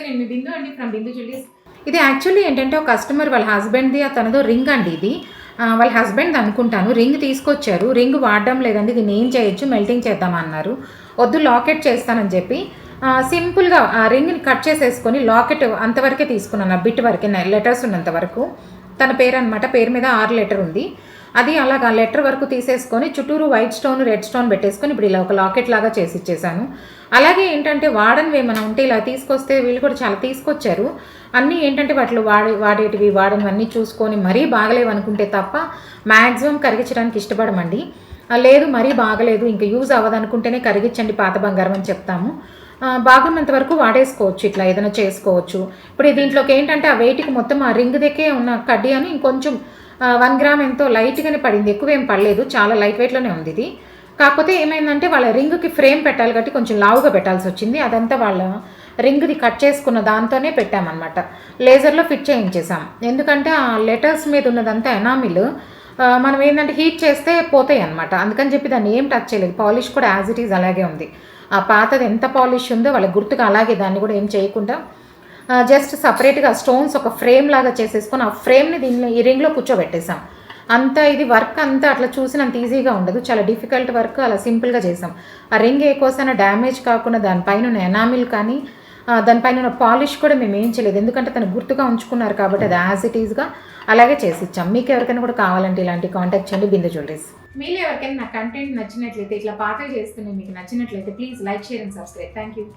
నేను మీ బిందు అండి from Bindu jewelleries. ఇది యాక్చువల్లీ ఏంటంటే ఒక కస్టమర్ వాళ్ళ హస్బెండ్ది తనదో రింగ్ అండి ఇది. వాళ్ళ హస్బెండ్ అనుకుంటాను రింగ్ తీసుకొచ్చారు. రింగ్ వాడడం లేదండి, దీన్ని ఏం చేయొచ్చు, మెల్టింగ్ చేద్దామన్నారు. వద్దు లాకెట్ చేస్తానని చెప్పి సింపుల్గా ఆ రింగ్ని కట్ చేసేసుకొని లాకెట్ అంతవరకే తీసుకున్నాను, ఆ బిట్ వరకే, లెటర్స్ ఉన్నంత వరకు. తన పేరు అనమాట, పేరు మీద 6 లెటర్ ఉంది. అది అలాగా లెటర్ వరకు తీసేసుకొని చుట్టూరు వైట్ స్టోన్ రెడ్ స్టోన్ పెట్టేసుకొని ఇప్పుడు ఇలా ఒక లాకెట్ లాగా చేసి ఇచ్చేసాను. అలాగే ఏంటంటే వాడనివి ఏమైనా ఉంటే ఇలా తీసుకొస్తే వీళ్ళు కూడా చాలా తీసుకొచ్చారు. అన్నీ ఏంటంటే వాటిలో వాడేటివి వాడనివన్నీ చూసుకొని మరీ బాగలేవు అనుకుంటే తప్ప మ్యాక్సిమం కరిగించడానికి ఇష్టపడమండి. లేదు మరీ బాగలేదు ఇంకా యూజ్ అవ్వదనుకుంటేనే కరిగించండి పాత బంగారం అని చెప్తాము. బాగున్నంత వరకు వాడేసుకోవచ్చు, ఇట్లా ఏదైనా చేసుకోవచ్చు. ఇప్పుడు దీంట్లోకి ఏంటంటే ఆ వెయిట్కి మొత్తం ఆ రింగ్ దగ్గరే ఉన్న కడ్డీ అని ఇంకొంచెం 1 గ్రామ్ ఎంతో లైట్గానే పడింది, ఎక్కువ ఏం పడలేదు, చాలా లైట్ వెయిట్లోనే ఉంది ఇది. కాకపోతే ఏమైందంటే వాళ్ళ రింగ్కి ఫ్రేమ్ పెట్టాలి కాబట్టి కొంచెం లావుగా పెట్టాల్సి వచ్చింది. అదంతా వాళ్ళ రింగ్ది కట్ చేసుకున్న దాంతోనే పెట్టామన్నమాట, లేజర్లో ఫిట్ చేయించేసాం. ఎందుకంటే ఆ లెటర్స్ మీద ఉన్నదంతా ఎనామిల్, మనం ఏంటంటే హీట్ చేస్తే పోతాయి అనమాట. అందుకని చెప్పి దాన్ని ఏం టచ్ చేయలేదు, పాలిష్ కూడా యాజ్ ఇట్ ఈజ్ అలాగే ఉంది. ఆ పాతది ఎంత పాలిష్ ఉందో వాళ్ళ గుర్తుగా అలాగే దాన్ని కూడా ఏం చేయకుండా జస్ట్ సపరేట్గా స్టోన్స్ ఒక ఫ్రేమ్ లాగా చేసేసుకొని ఆ ఫ్రేమ్ని దీనిలో ఈ రింగ్లో కూర్చోబెట్టేసాం. అంత ఇది వర్క్ అంతా అట్లా చూసినంత ఈజీగా ఉండదు, చాలా డిఫికల్ట్ వర్క్, అలా సింపుల్గా చేసాం. ఆ రింగ్ ఏ కోసైనా డ్యామేజ్ కాకుండా దానిపైన ఉన్న ఎనామిల్ కానీ దానిపైన ఉన్న పాలిష్ కూడా మేము ఏం చేయలేదు, ఎందుకంటే తను గుర్తుగా ఉంచుకున్నారు కాబట్టి అది యాజ్ ఇట్ ఈజ్గా అలాగే చేసి ఇచ్చాం. మీకు ఎవరికైనా కూడా కావాలంటే ఇలాంటి కాంటాక్ట్ చేయండి బిందు జ్యువెలరీస్. మీరు ఎవరికైనా నా కంటెంట్ నచ్చినట్లయితే, ఇట్లా పాతవి చేస్తున్నాయి మీకు నచ్చినట్లయితే please like, share and subscribe. Thank you.